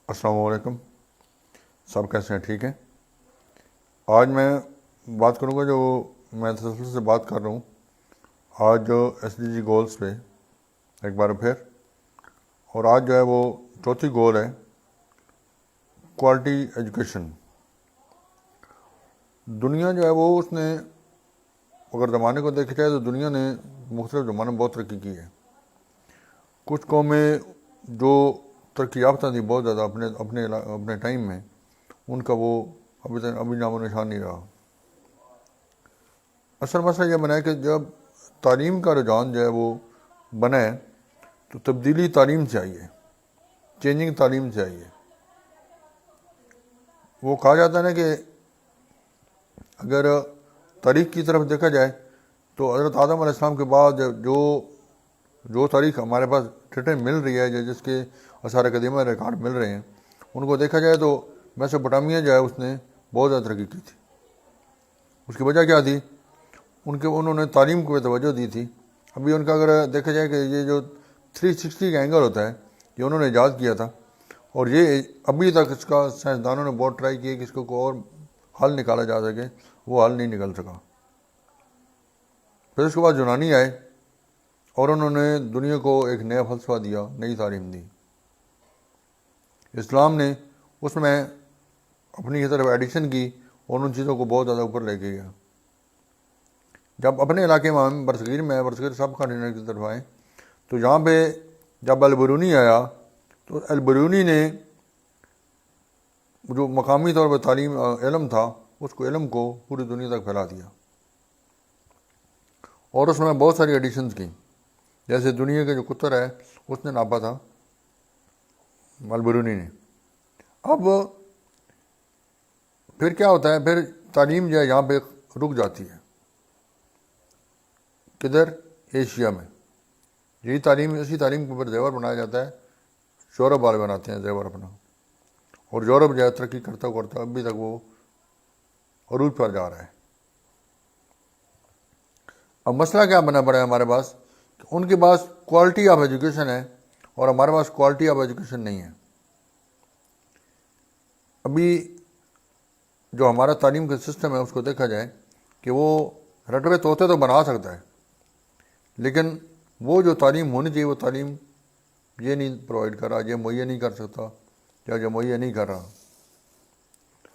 السلام علیکم. سب کیسے ہیں؟ ٹھیک ہیں. آج میں بات کروں گا جو میں تسلسل سے بات کر رہا ہوں آج جو SDG گولز پہ ایک بار پھر. اور آج جو ہے وہ چوتھی گول ہے کوالٹی ایجوکیشن. دنیا جو ہے وہ اس نے اگر زمانے کو دیکھا جائے تو دنیا نے مختلف زمانے میں بہت ترقی کی ہے. کچھ قومیں جو ترقی یافتہ تھی بہت زیادہ اپنے ٹائم میں، ان کا وہ ابھی نام و نشان نہیں رہا. اصل مسئلہ یہ بنا ہے کہ جب تعلیم کا رجحان جو ہے وہ بنا ہے تو تبدیلی تعلیم سے آئی ہے، چینجنگ تعلیم سے آئی ہے. وہ کہا جاتا ہے نا کہ اگر تاریخ کی طرف دیکھا جائے تو حضرت آدم علیہ السلام کے بعد جو تاریخ ہمارے پاس ڈیٹا مل رہی ہے، جس کے آثار قدیمہ ریکارڈ مل رہے ہیں، ان کو دیکھا جائے تو میسوپوٹامیہ جو ہے اس نے بہت زیادہ ترقی کی تھی. اس کی وجہ کیا تھی؟ انہوں نے تعلیم کو توجہ دی تھی. ابھی ان کا اگر دیکھا جائے کہ یہ جو 360 کا اینگل ہوتا ہے یہ انہوں نے ایجاد کیا تھا، اور یہ ابھی تک اس کا سائنسدانوں نے بہت ٹرائی کی کہ اس کو اور حل نکالا جا سکے، وہ حل نہیں نکل سکا. پھر اس کے بعد یونانی آئے اور انہوں نے دنیا کو ایک نیا فلسفہ دیا، نئی تعلیم دی. اسلام نے اس میں اپنی طرف ایڈیشن کی اور ان چیزوں کو بہت زیادہ اوپر لے کے گیا. جب اپنے علاقے میں ہم برصغیر سب کانٹیننٹ کی طرف آئے تو یہاں پہ جب البرونی آیا تو البرونی نے جو مقامی طور پر تعلیم علم تھا اس کو علم کو پوری دنیا تک پھیلا دیا، اور اس میں بہت ساری ایڈیشنز کی. جیسے دنیا کا جو قطر ہے اس نے ناپا تھا البرونی نے. اب پھر کیا ہوتا ہے؟ پھر تعلیم جو ہے یہاں پہ رک جاتی ہے. کدھر؟ ایشیا میں. اسی تعلیم کے اوپر زیور بنایا جاتا ہے. یورپ والے بناتے ہیں زیور اپنا، اور یورپ جو ہے ترقی کرتا ابھی تک وہ عروج پر جا رہا ہے. اب مسئلہ کیا بنا پڑا ہے ہمارے پاس کہ ان کے پاس کوالٹی آف ایجوکیشن ہے اور ہمارے پاس کوالٹی آف ایجوکیشن نہیں ہے. ابھی جو ہمارا تعلیم کا سسٹم ہے اس کو دیکھا جائے کہ وہ رٹوے طوطے تو بنا سکتا ہے، لیکن وہ جو تعلیم ہونی چاہیے وہ تعلیم یہ نہیں پرووائڈ کر رہا، یہ مہیا نہیں کر سکتا یا جو مہیا نہیں کر رہا.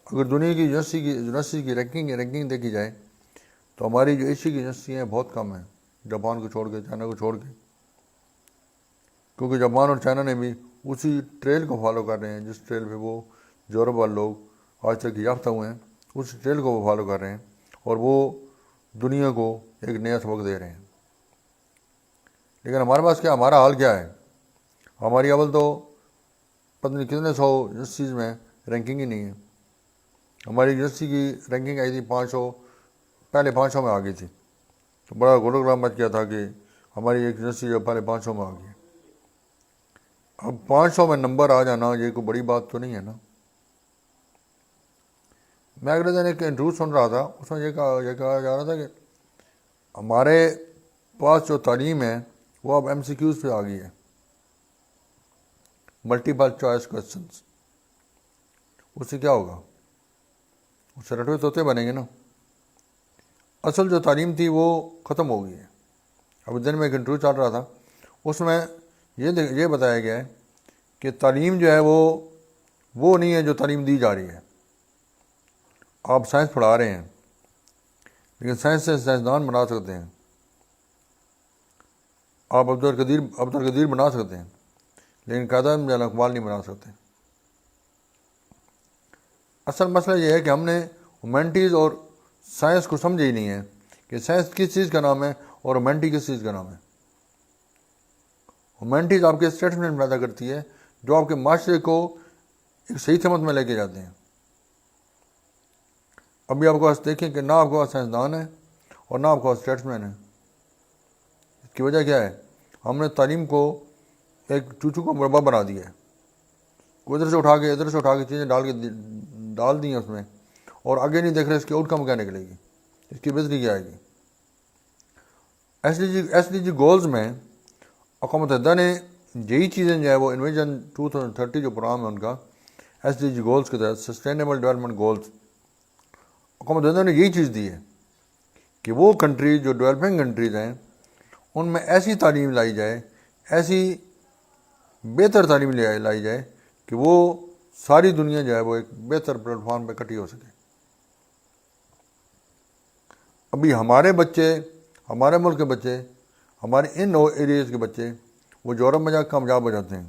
اگر دنیا کی یونیورسٹی کی رینکنگ دیکھی جائے تو ہماری جو ایشیا کی یونیورسٹیاں ہیں بہت کم ہیں، جاپان کو چھوڑ کے، چائنا کو چھوڑ کے. کیونکہ جاپان اور چائنا نے بھی اسی ٹریل کو فالو کر رہے ہیں جس ٹریل پہ وہ یورپ والے لوگ آج تک یافتہ ہوئے ہیں. اس ٹریل کو وہ فالو کر رہے ہیں اور وہ دنیا کو ایک نیا سبق دے رہے ہیں. لیکن ہمارے پاس کیا، ہمارا حال کیا ہے؟ ہماری اول تو پتہ نہیں کتنے 100 یونیورسٹیز میں رینکنگ ہی نہیں ہے. ہماری یونیورسٹی کی رینکنگ آئی تھی 500، پہلے 500 میں آ گئی تھی. تو بڑا گلوگرام مچ گیا تھا کہ ہماری ایک یونیورسٹی جو پہلے 500 میں آ گئی. اب 500 میں نمبر آ جانا یہ کوئی بڑی بات تو نہیں ہے نا. میں اگلے دن ایک انٹرویو سن رہا تھا، اس میں یہ کہا جا رہا تھا کہ ہمارے پاس جو تعلیم ہے وہ اب MCQs پہ آ گئی ہے، ملٹیپل چوائس کوشچنس. اس سے کیا ہوگا؟ اس سے رٹوے طوطے بنیں گے نا. اصل جو تعلیم تھی وہ ختم ہو گئی ہے. اب دن میں ایک انٹرویو چل رہا تھا، اس میں یہ بتایا گیا ہے کہ تعلیم جو ہے وہ نہیں ہے جو تعلیم دی جا رہی ہے. آپ سائنس پڑھا رہے ہیں لیکن سائنس سے سائنسدان بنا سکتے ہیں، آپ عبدالقدیر بنا سکتے ہیں لیکن قائد اعظم جیل اقبال نہیں بنا سکتے. اصل مسئلہ یہ ہے کہ ہم نے ہیومینٹیز اور سائنس کو سمجھا ہی نہیں ہے کہ سائنس کس چیز کا نام ہے اور ہیومینٹی کس چیز کا نام ہے. ہیومینٹیز آپ کے اسٹیٹمنٹ پیدا کرتی ہے جو آپ کے معاشرے کو ایک صحیح سمت میں لے کے جاتے ہیں. ابھی آپ کے پاس دیکھیں کہ نہ آپ کے پاس سائنسدان ہے اور نہ آپ کے پاس اسٹیٹسمین ہے. اس کی وجہ کیا ہے؟ ہم نے تعلیم کو ایک چوچو کا مربع بنا دیا ہے. ادھر سے اٹھا کے چیزیں ڈال دی ہیں اس میں، اور آگے نہیں دیکھ رہے اس کی آؤٹ کم کیا نکلے گی، اس کی بزنس کیا آئے گی. SDG گولز میں اقوام متحدہ نے یہی چیزیں جو ہے وہ انویژن 2030 جو پروگرام ہے ان کا، SDG گولز کے تحت سسٹینیبل ڈیولپمنٹ گولز اقوام متحدہ نے یہی چیز دی ہے کہ وہ کنٹریز جو ڈیولپنگ کنٹریز ہیں ان میں ایسی تعلیم لائی جائے، ایسی بہتر تعلیم لائی جائے کہ وہ ساری دنیا جو ہے وہ ایک بہتر پلیٹ فارم پہ اکٹھی ہو سکے۔ ابھی ہمارے بچے، ہمارے ملک کے بچے، ہمارے ان ایریاز کے بچے وہ یورپ میں جا کے کامیاب ہو جاتے ہیں،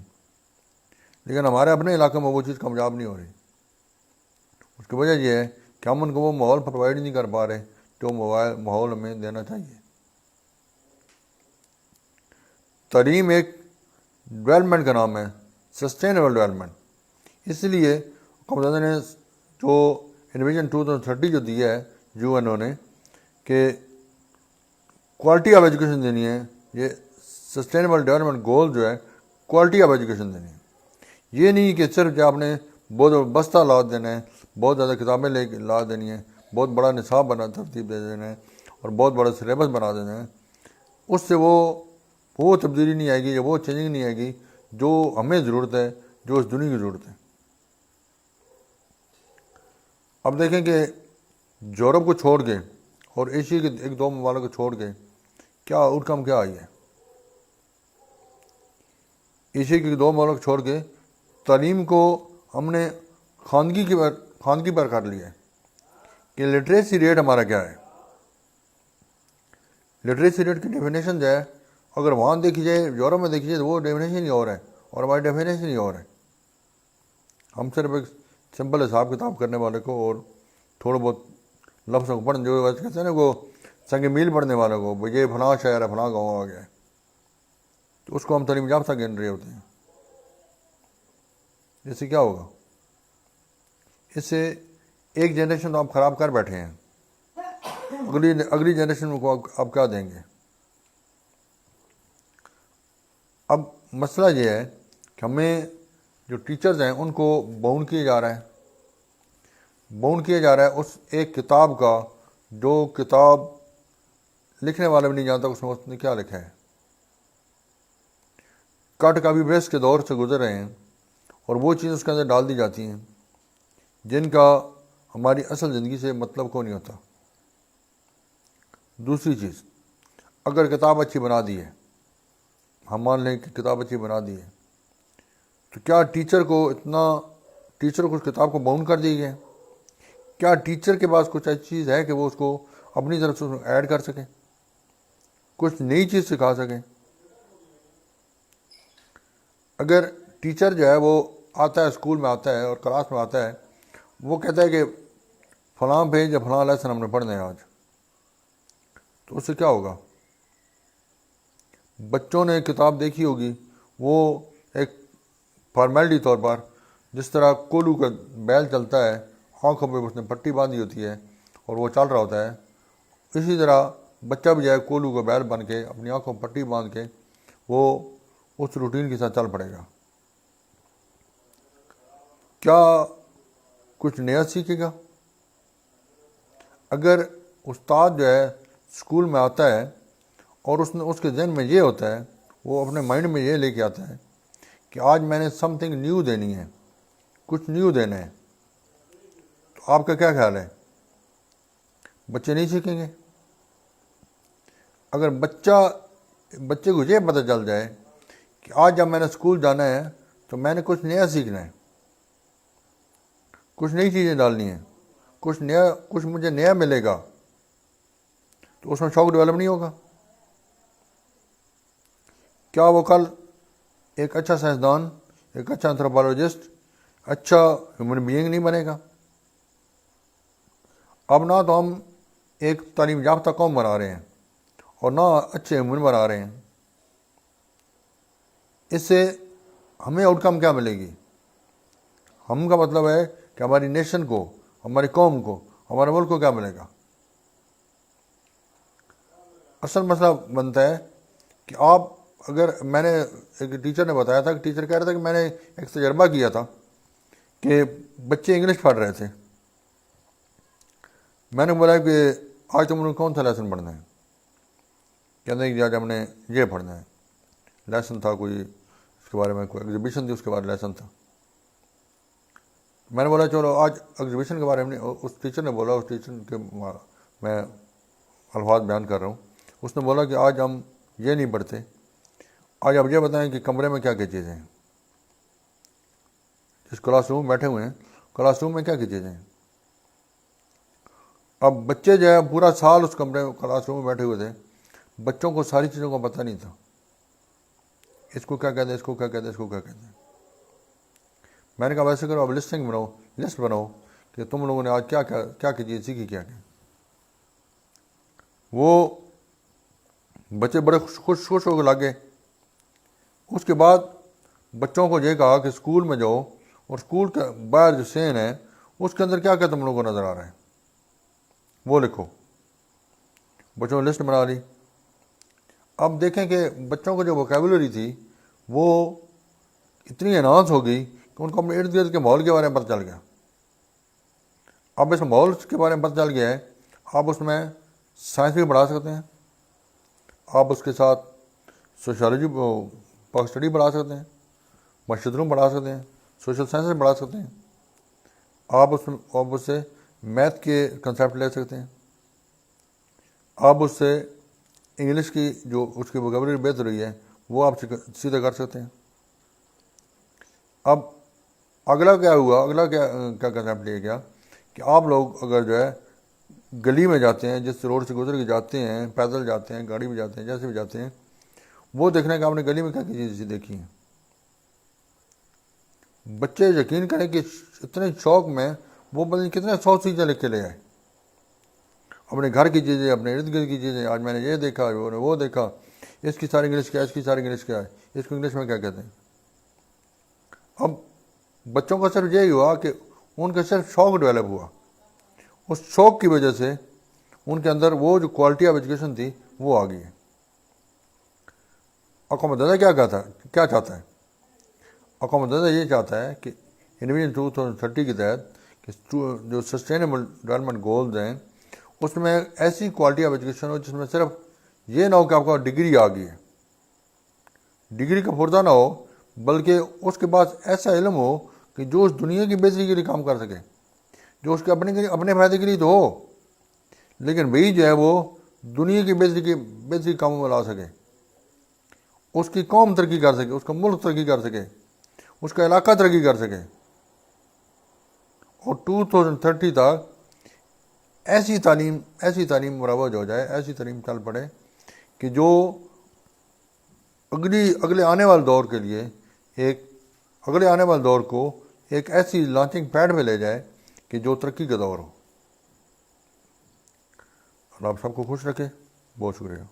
لیکن ہمارے اپنے علاقے میں وہ چیز کامیاب نہیں ہو رہی۔ اس کی وجہ یہ ہے کہ ہم ان کو وہ ماحول پرووائڈ نہیں کر پا رہے جو ماحول ہمیں دینا چاہیے۔ تعلیم ایک ڈیولپمنٹ کا نام ہے، سسٹینیبل ڈیولپمنٹ۔ اس لیے اقوام متحدہ نے جو انویژن 2030 جو دیا ہے UN نے کہ کوالٹی آف ایجوکیشن دینی ہے، یہ سسٹینیبل ڈیولپمنٹ گول جو ہے کوالٹی آف ایجوکیشن دینی ہے۔ یہ نہیں کہ صرف جو آپ نے بہت بستہ لا دینا ہے، بہت زیادہ کتابیں لا دینی ہیں، بہت بڑا نصاب ترتیب دے دینا ہے اور بہت بڑا سلیبس بنا دینا ہے، اس سے وہ تبدیلی نہیں آئے گی یا وہ چینجنگ نہیں آئے گی جو ہمیں ضرورت ہے، جو اس دنیا کی ضرورت ہے۔ اب دیکھیں کہ یورپ کو چھوڑ کے اور ایشیا کے ایک دو ممالک کو چھوڑ کے کیا آؤٹ کم کیا آئی ہے۔ ایشیا کے دو ممالک چھوڑ کے تعلیم کو ہم نے خواندگی پر کر لیا ہے کہ لٹریسی ریٹ ہمارا کیا ہے۔ لٹریسی ریٹ کی ڈیفینیشن جو ہے اگر وہاں دیکھی جائے، یورپ میں دیکھی جائے تو وہ ڈیفینیشن ہی اور ہے اور ہماری ڈیفینیشن ہی اور ہے۔ ہم صرف ایک سمپل حساب کتاب کرنے والے کو اور تھوڑا بہت لفظوں کو پڑھنے، جو کہتے ہیں نا وہ سنگ میل پڑھنے والے کو، یہ فلاں شہر ہے، فلاں گاؤں آ گیا ہے، تو اس کو ہم تعلیم یافتہ گن رہے ہوتے ہیں۔ اس سے کیا ہوگا؟ اس سے ایک جنریشن تو آپ خراب کر بیٹھے ہیں، اگلی جنریشن کو آپ کیا دیں گے؟ اب مسئلہ یہ ہے کہ ہمیں جو ٹیچرز ہیں ان کو باؤنڈ کیا جا رہا ہے اس ایک کتاب کا، جو کتاب لکھنے والا بھی نہیں جانتا اس نے کیا لکھا ہے۔ کٹ کاپی پیسٹ کے دور سے گزر رہے ہیں اور وہ چیز اس کے اندر ڈال دی جاتی ہیں جن کا ہماری اصل زندگی سے مطلب کو نہیں ہوتا۔ دوسری چیز، اگر کتاب اچھی بنا دی ہے، ہم مان لیں کہ کتاب اچھی بنا دی ہے، تو کیا ٹیچر کو اس کتاب کو باؤنڈ کر دی ہے؟ کیا ٹیچر کے پاس کچھ ایسی چیز ہے کہ وہ اس کو اپنی طرف سے ایڈ کر سکے، کچھ نئی چیز سکھا سکے؟ اگر ٹیچر جو ہے وہ آتا ہے، اسکول میں آتا ہے اور کلاس میں آتا ہے، وہ کہتا ہے کہ فلاں پیج یا فلاں لیسن ہم نے پڑھنا ہے آج، تو اس سے کیا ہوگا؟ بچوں نے کتاب دیکھی ہوگی، وہ ایک فارمیلٹی طور پر جس طرح کولو کا بیل چلتا ہے، آنکھوں پہ اس نے پٹی باندھی ہوتی ہے اور وہ چل رہا ہوتا ہے، اسی طرح بچہ بھی جائے کولو کا بیل بن کے اپنی آنکھوں میں پٹی باندھ کے وہ اس روٹین کے ساتھ چل پڑے گا۔ کیا کچھ نیا سیکھے گا؟ اگر استاد جو ہے اسکول میں آتا ہے اور اس کے ذہن میں یہ ہوتا ہے، وہ اپنے مائنڈ میں یہ لے کے آتا ہے کہ آج میں نے سم تھنگ نیو دینی ہے، کچھ نیو دینا ہے، تو آپ کا کیا خیال ہے؟ بچے نہیں سیکھیں گے؟ اگر بچے کو یہ پتہ چل جائے کہ آج جب میں نے اسکول جانا ہے تو میں نے کچھ نیا سیکھنا ہے، کچھ نئی چیزیں ڈالنی ہیں، کچھ مجھے نیا ملے گا، تو اس میں شوق ڈیولپ نہیں ہوگا؟ کیا وہ کل ایک اچھا سائنسدان، ایک اچھا انتھروپولوجسٹ، اچھا ہیومن بینگ نہیں بنے گا؟ اب نہ تو ہم ایک تعلیم یافتہ قوم بنا رہے ہیں اور نہ اچھے ہیومن بنا رہے ہیں۔ اس سے ہمیں آؤٹ کم کیا ملے گی؟ ہم کا مطلب ہے کہ ہماری نیشن کو، ہماری قوم کو، ہمارے ملک کو کیا ملے گا؟ اصل مسئلہ بنتا ہے کہ میں نے ایک ٹیچر نے بتایا تھا کہ ٹیچر کہہ رہا تھا کہ میں نے ایک تجربہ کیا تھا کہ بچے انگلش پڑھ رہے تھے، میں نے بولا کہ آج تم نے کون سا لیسن پڑھنا ہے؟ کہتے ہیں کہ آج ہم نے یہ پڑھنا ہے، لیسن تھا کوئی، اس کے بارے میں کوئی ایگزیبیشن تھی، اس کے بعد لیسن تھا۔ میں نے بولا چلو آج ایگزیبیشن کے بارے میں اس ٹیچر نے بولا, اس ٹیچر کے میں الفاظ بیان کر رہا ہوں, اس نے بولا کہ آج ہم یہ نہیں پڑھتے, آج آپ یہ بتائیں کہ کمرے میں کیا کیا چیزیں ہیں, جس کلاس روم بیٹھے ہوئے ہیں کلاس روم میں کیا کیا چیزیں ہیں. اب بچے جو ہے پورا سال اس کمرے کلاس روم میں بیٹھے ہوئے تھے, بچوں کو ساری چیزوں کا پتہ نہیں تھا, اس کو کیا کہتے ہیں, اس کو کیا کہتے ہیں, اس کو کیا کہتے ہیں. میں نے کہا ویسے کرو اب لسٹنگ بناؤ, لسٹ بناؤ کہ تم لوگوں نے آج کیا کیا چیز سیکھی, کیا کیا. وہ بچے بڑے خوش ہو کے لگے. اس کے بعد بچوں کو یہ کہا کہ اسکول میں جاؤ اور اسکول کے باہر جو سین ہے اس کے اندر کیا کیا تم لوگوں کو نظر آ رہا ہے وہ لکھو. بچوں نے لسٹ بنا لی. اب دیکھیں کہ بچوں کو جو ووکیبولری تھی وہ اتنی انہانس ہو گئی کہ ان کو اپنے ارد گرد کے ماحول کے بارے میں پتہ چل گیا. اب اس ماحول کے بارے میں پتہ چل گیا ہے, آپ اس میں سائنس بھی پڑھا سکتے ہیں, آپ اس کے ساتھ سوشالوجی پاک اسٹڈی پڑھا سکتے ہیں, معاشرت پڑھا سکتے ہیں, سوشل سائنس پڑھا سکتے ہیں, آپ اس سے میتھ کے کنسیپٹ لے سکتے ہیں, آپ اس سے انگلش کی جو اس کی ووکیبلری بہتر ہوئی ہے وہ آپ سیدھا کر سکتے ہیں. اب اگلا کیا ہوا, اگلا کیا کنسیپٹ لیا گیا کہ آپ لوگ اگر جو ہے گلی میں جاتے ہیں, جس روڈ سے گزر کے جاتے ہیں, پیدل جاتے ہیں, گاڑی میں جاتے ہیں, جیسے بھی جاتے ہیں, وہ دیکھنے کا آپ نے گلی میں کیا کی چیزیں دیکھی ہیں. بچے یقین کریں کہ اتنے شوق میں وہ پتہ نہیں کتنے 100 چیزیں لکھ کے لے آئے, اپنے گھر کی چیزیں, اپنے ارد گرد کی چیزیں. آج میں نے یہ دیکھا, وہ دیکھا, اس کی ساری انگلش کیا ہے, اس کی ساری انگلش کیا ہے, اس کو انگلش میں کیا کہتے ہیں. اب بچوں کا صرف یہی ہوا کہ ان کا صرف شوق ڈیولپ ہوا, اس شوق کی وجہ سے ان کے اندر وہ جو کوالٹی آف ایجوکیشن تھی وہ آ گئی ہے. اقوام متحدہ کیا چاہتا ہے, اقوام متحدہ یہ چاہتا ہے کہ انویژن 2030 کے تحت کہ جو سسٹینیبل ڈیولپمنٹ گولز ہیں اس میں ایسی کوالٹی آف ایجوکیشن ہو جس میں صرف یہ نہ ہو کہ آپ کا ڈگری آ گئی ہے, ڈگری کا پردہ نہ ہو, بلکہ اس کے پاس ایسا علم ہو کہ جو اس دنیا کی بہتری کے لیے کام کر سکے, جو اس کے اپنے فائدے کے لیے تو ہو, لیکن وہی جو ہے وہ دنیا کی بہتری کاموں میں لا سکے, اس کی قوم ترقی کر سکے, اس کا ملک ترقی کر سکے, اس کا علاقہ ترقی کر سکے. اور 2030 تک ایسی تعلیم مروج ہو جائے, ایسی تعلیم چل پڑے کہ جو اگلے آنے والے دور کے لیے اگلے آنے والے دور کو ایک ایسی لانچنگ پیڈ پہ لے جائے کہ جو ترقی کا دور ہو. اور آپ سب کو خوش رکھے. بہت شکریہ.